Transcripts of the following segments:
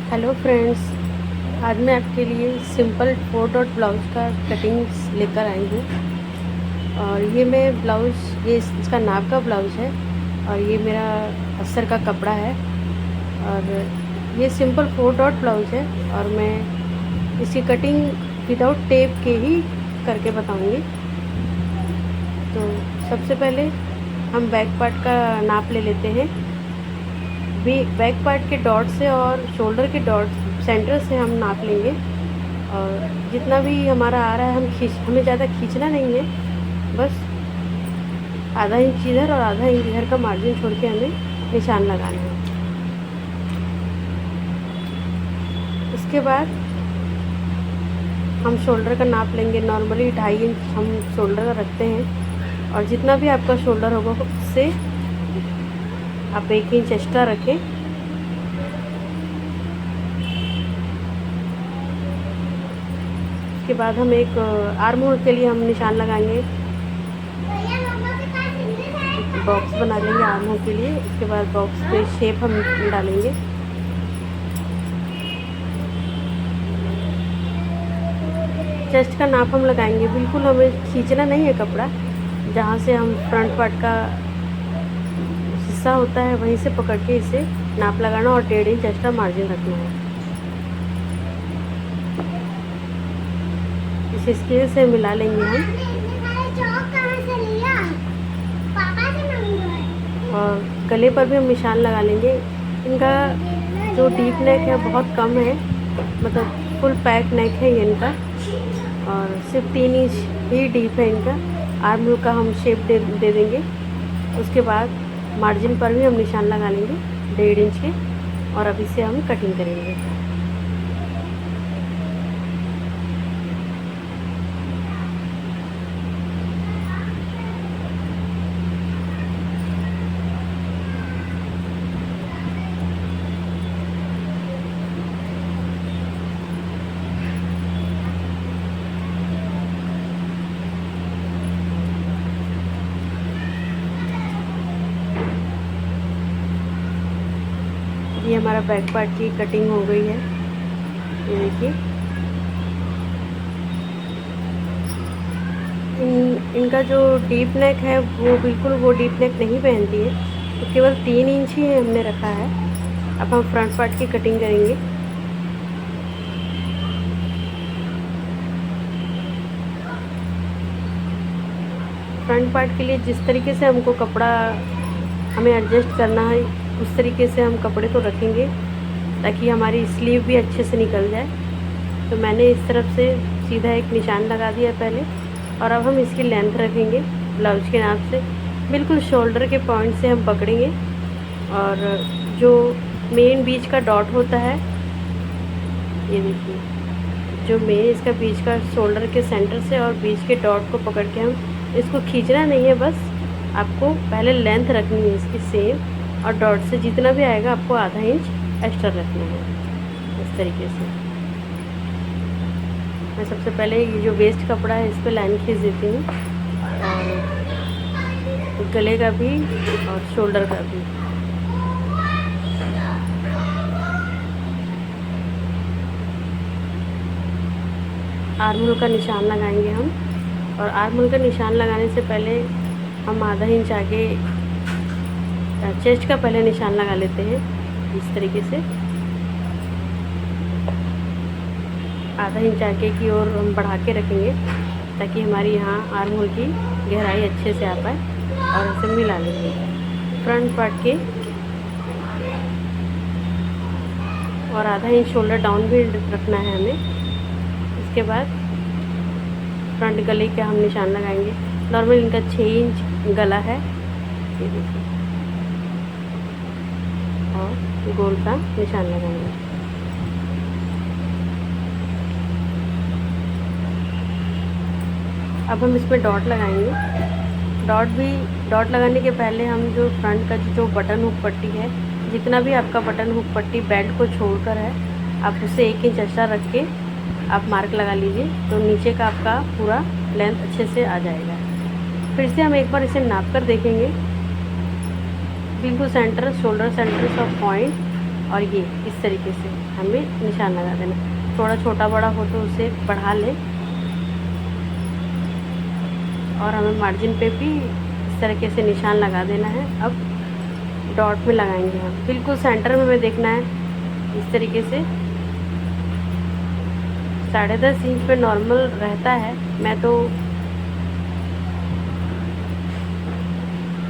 Hello friends, आज मैं आपके लिए सिंपल 4 डॉट ब्लाउज़ का कटिंग्स लेकर आई हूँ। और ये मैं ब्लाउज़, ये इसका नाप का ब्लाउज़ है और ये मेरा अस्तर का कपड़ा है। और ये सिंपल 4 डॉट ब्लाउज़ है और मैं इसकी कटिंग विदाउट टेप के ही करके बताऊँगी। तो सबसे पहले हम बैक पार्ट का नाप ले लेते हैं। बैक पार्ट के डॉट से और शोल्डर के डॉट सेंटर से हम नाप लेंगे। और जितना भी हमारा आ रहा है हमें ज़्यादा खींचना नहीं है, बस आधा इंच इधर और आधा इंच इधर का मार्जिन छोड़ के हमें निशान लगाना है। इसके बाद हम शोल्डर का नाप लेंगे। नॉर्मली 2.5 इंच हम शोल्डर का रखते हैं और जितना भी आपका शोल्डर होगा उससे आप 1 इंच एक्स्ट्रा रखें। उसके बाद हम एक आर्म होल के लिए हम निशान लगाएंगे, बॉक्स बना लेंगे आर्म होल के लिए। उसके बाद बॉक्स पे शेप हम डालेंगे। चेस्ट का नाप हम लगाएंगे, बिल्कुल हमें खींचना नहीं है कपड़ा। जहाँ से हम फ्रंट पार्ट का हिस्सा होता है वहीं से पकड़ के इसे नाप लगाना और 1.5 इंच एक्स्ट्रा मार्जिन रखना है। इसे स्केल से मिला लेंगे हम। और गले पर भी हम निशान लगा लेंगे। इनका जो डीप नेक है बहुत कम है, मतलब फुल पैक नेक है ये इनका, और सिर्फ 3 इंच ही डीप है इनका। आर्म होल का हम शेप दे देंगे। उसके बाद मार्जिन पर भी हम निशान लगा लेंगे 1.5 इंच के, और अब इसे हम कटिंग करेंगे। ये हमारा बैक पार्ट की कटिंग हो गई है, ये देखिए। इनका जो डीप नेक है वो बिल्कुल वो डीप नेक नहीं पहनती है, तो केवल 3 इंच ही हमने रखा है। अब हम फ्रंट पार्ट की कटिंग करेंगे। फ्रंट पार्ट के लिए जिस तरीके से हमको कपड़ा हमें एडजस्ट करना है उस तरीके से हम कपड़े को रखेंगे ताकि हमारी स्लीव भी अच्छे से निकल जाए। तो मैंने इस तरफ से सीधा एक निशान लगा दिया पहले, और अब हम इसकी लेंथ रखेंगे ब्लाउज के नाप से। बिल्कुल शोल्डर के पॉइंट से हम पकड़ेंगे और जो मेन बीच का डॉट होता है, ये देखिए, जो मेन इसका बीच का शोल्डर के सेंटर से और बीच के डॉट को पकड़ के हम इसको खींचना नहीं है, बस आपको पहले लेंथ रखनी है इसकी सेम, और डॉट से जितना भी आएगा आपको आधा इंच एक्स्ट्रा रखना है। इस तरीके से मैं सबसे पहले ये जो वेस्ट कपड़ा है इस पर लाइन खींच देती हूँ, और गले का भी और शोल्डर का भी। आर्म होल का निशान लगाएंगे हम, और आर्म होल का निशान लगाने से पहले हम आधा इंच आगे चेस्ट का पहले निशान लगा लेते हैं। इस तरीके से आधा इंच आगे की ओर हम बढ़ा के रखेंगे ताकि हमारी यहाँ आर्म होल की गहराई अच्छे से आ पाए, और इसे मिला लेंगे फ्रंट पार्ट के। और आधा इंच शोल्डर डाउन भी रखना है हमें। इसके बाद फ्रंट गले का हम निशान लगाएंगे। नॉर्मल इनका 6 इंच गला है, ये देखिए, और गोल का निशान लगाएंगे। अब हम इसमें डॉट लगाएंगे। डॉट लगाने के पहले हम जो फ्रंट का जो बटन हुक पट्टी है, जितना भी आपका बटन हुक पट्टी बेल्ट को छोड़कर है, आप उसे 1 इंच एक्स्ट्रा रख के आप मार्क लगा लीजिए, तो नीचे का आपका पूरा लेंथ अच्छे से आ जाएगा। फिर से हम एक बार इसे नाप कर देखेंगे। बिल्कुल centre, shoulder centre of point, और ये इस तरीके से हमें निशान लगा देना। थोड़ा छोटा बड़ा हो तो उसे बढ़ा लें, और हमें मार्जिन पे भी इस तरीके से निशान लगा देना है। अब डॉट में लगाएंगे हम, बिल्कुल सेंटर में हमें देखना है इस तरीके से। 10.5 इंच पे नॉर्मल रहता है, मैं तो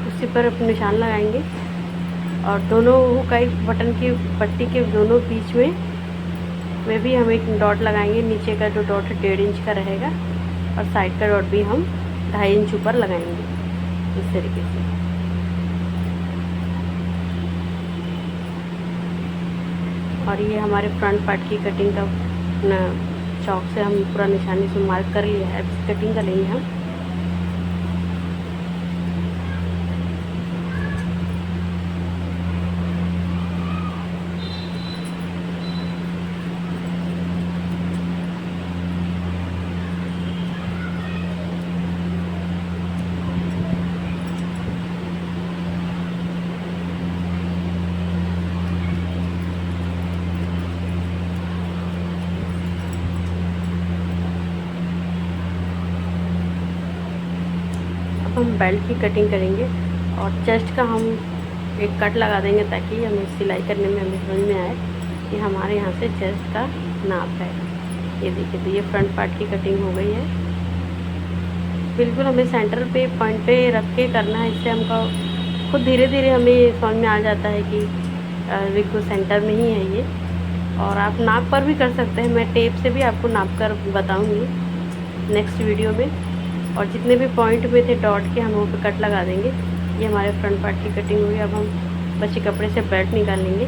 उसी पर निशान लगाएंगे। और दोनों हुक बटन की पट्टी के दोनों बीच में भी हम एक डॉट लगाएंगे। नीचे का जो डॉट है 1.5 इंच का रहेगा, और साइड का डॉट भी हम 2.5 इंच ऊपर लगाएंगे इस तरीके से। और ये हमारे फ्रंट पार्ट की कटिंग का चौक से हम पूरा निशानी से मार्क कर लिया है। अब कटिंग करेंगे हम। हम बेल्ट की कटिंग करेंगे, और चेस्ट का हम एक कट लगा देंगे ताकि हमें सिलाई करने में हमें समझ में आए कि हमारे यहाँ से चेस्ट का नाप है। ये देखिए, तो ये फ्रंट पार्ट की कटिंग हो गई है। बिल्कुल हमें सेंटर पे पॉइंट पे रख के करना है, इससे हमको खुद धीरे धीरे हमें समझ में आ जाता है कि बिल्कुल सेंटर में ही है ये। और आप नाप पर भी कर सकते हैं, मैं टेप से भी आपको नाप कर बताऊँगी नेक्स्ट वीडियो में। और जितने भी पॉइंट में थे डॉट के, हम वहाँ पे कट लगा देंगे। ये हमारे फ्रंट पार्ट की कटिंग हुई। अब हम बचे कपड़े से बेल्ट निकाल लेंगे।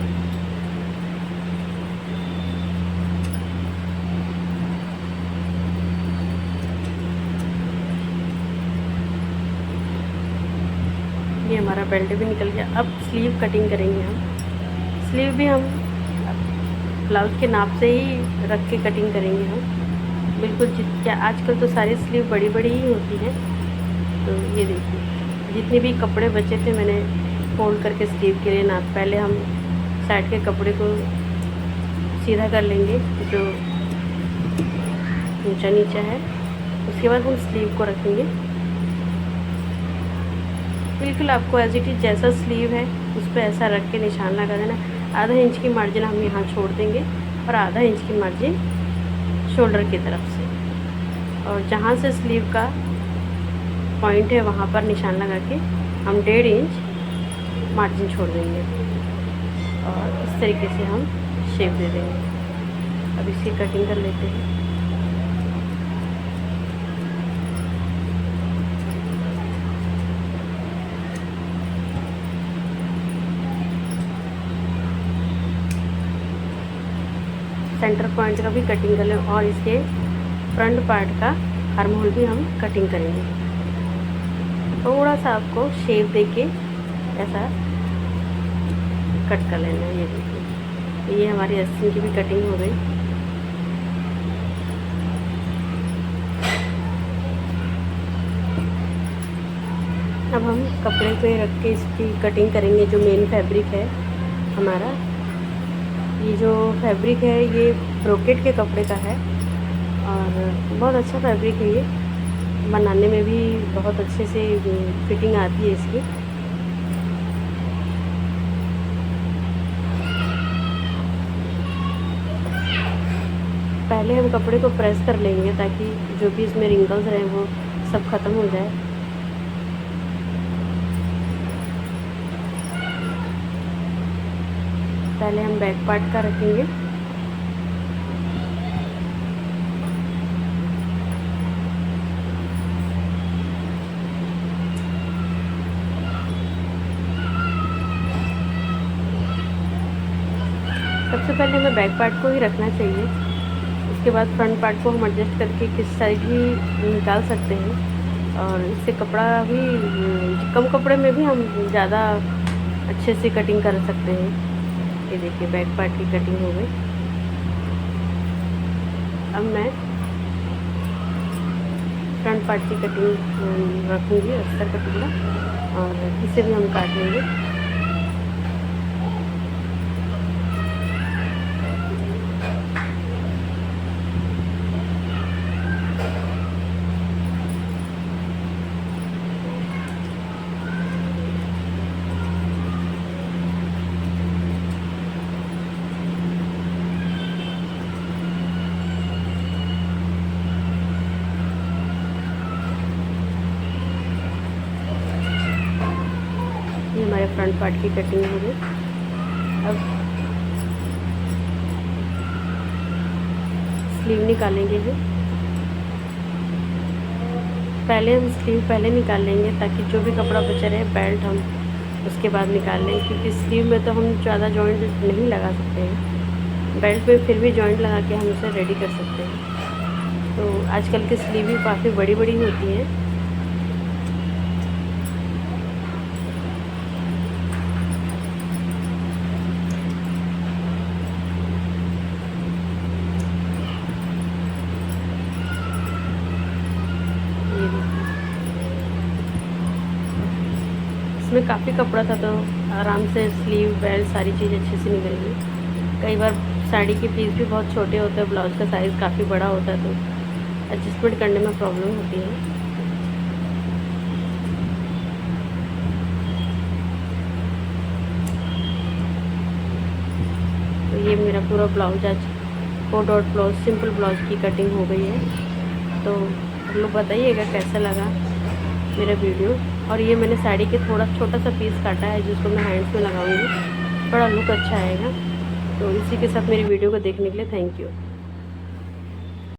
ये हमारा बेल्ट भी निकल गया। अब स्लीव कटिंग करेंगे हम। स्लीव भी हम ब्लाउज के नाप से ही रख के कटिंग करेंगे हम। बिल्कुल क्या आजकल तो सारी स्लीव बड़ी बड़ी ही होती है। तो ये देखिए, जितने भी कपड़े बचे थे मैंने फोल्ड करके स्लीव के लिए नाप। पहले हम साइड के कपड़े को सीधा कर लेंगे जो ऊंचा नीचा है, उसके बाद हम स्लीव को रखेंगे। बिल्कुल आपको एज इट इज जैसा स्लीव है उस पर ऐसा रख के निशान लगा देना। आधा इंच की मार्जिन हम यहाँ छोड़ देंगे, और आधा इंच की मार्जिन शोल्डर की तरफ से, और जहाँ से स्लीव का पॉइंट है वहाँ पर निशान लगा के हम 1.5 इंच मार्जिन छोड़ देंगे, और इस तरीके से हम शेप दे देंगे। अब इसकी कटिंग कर लेते हैं। सेंटर पॉइंट का भी कटिंग कर लें, और इसके फ्रंट पार्ट का आर्म होल भी हम कटिंग करेंगे। थोड़ा सा आपको शेप देके ऐसा कट कर लेना है। ये देखिए, ये हमारी आस्तीन की भी कटिंग हो गई। अब हम कपड़े पे रख के इसकी कटिंग करेंगे। जो मेन फैब्रिक है हमारा, ये जो फैब्रिक है ये ब्रोकेट के कपड़े का है, और बहुत अच्छा फैब्रिक है। ये बनाने में भी बहुत अच्छे से फिटिंग आती है इसकी। पहले हम कपड़े को प्रेस कर लेंगे ताकि जो भी इसमें रिंकल्स रहे वो सब ख़त्म हो जाए। पहले हम बैक पार्ट का रखेंगे। सबसे पहले हमें बैक पार्ट को ही रखना चाहिए, उसके बाद फ्रंट पार्ट को हम एडजस्ट करके किस साइड भी निकाल सकते हैं। और इससे कपड़ा भी कम कपड़े में भी हम ज़्यादा अच्छे से कटिंग कर सकते हैं। ये देखिए, बैक पार्ट की कटिंग हो गई। अब मैं फ्रंट पार्ट की कटिंग रखूँगी, अस्तर का टुकड़ा, और इसे भी हम काट लेंगे। फ्रंट पार्ट की कटिंग हो गई। अब स्लीव निकालेंगे जी। पहले हम स्लीव पहले निकाल लेंगे ताकि जो भी कपड़ा बचा रहे बेल्ट हम उसके बाद निकाल लें, क्योंकि स्लीव में तो हम ज़्यादा जॉइंट नहीं लगा सकते हैं, बेल्ट में फिर भी जॉइंट लगा के हम उसे रेडी कर सकते हैं। तो आजकल की स्लीव भी काफ़ी बड़ी बड़ी होती हैं। इसमें काफ़ी कपड़ा था तो आराम से स्लीव बेल्ट सारी चीज़ अच्छे से निकल गई। कई बार साड़ी के पीस भी बहुत छोटे होते हैं, ब्लाउज़ का साइज़ काफ़ी बड़ा होता है तो एडजस्टमेंट करने में प्रॉब्लम होती है। तो ये मेरा पूरा ब्लाउज आज 4 डॉट ब्लाउज सिंपल ब्लाउज की कटिंग हो गई है। तो आप लोग बताइएगा कैसा लगा मेरा वीडियो। और ये मैंने साड़ी के थोड़ा छोटा सा पीस काटा है जिसको मैं हैंड्स में लगाऊंगी, थोड़ा लुक अच्छा आएगा। तो इसी के साथ मेरी वीडियो को देखने के लिए थैंक यू।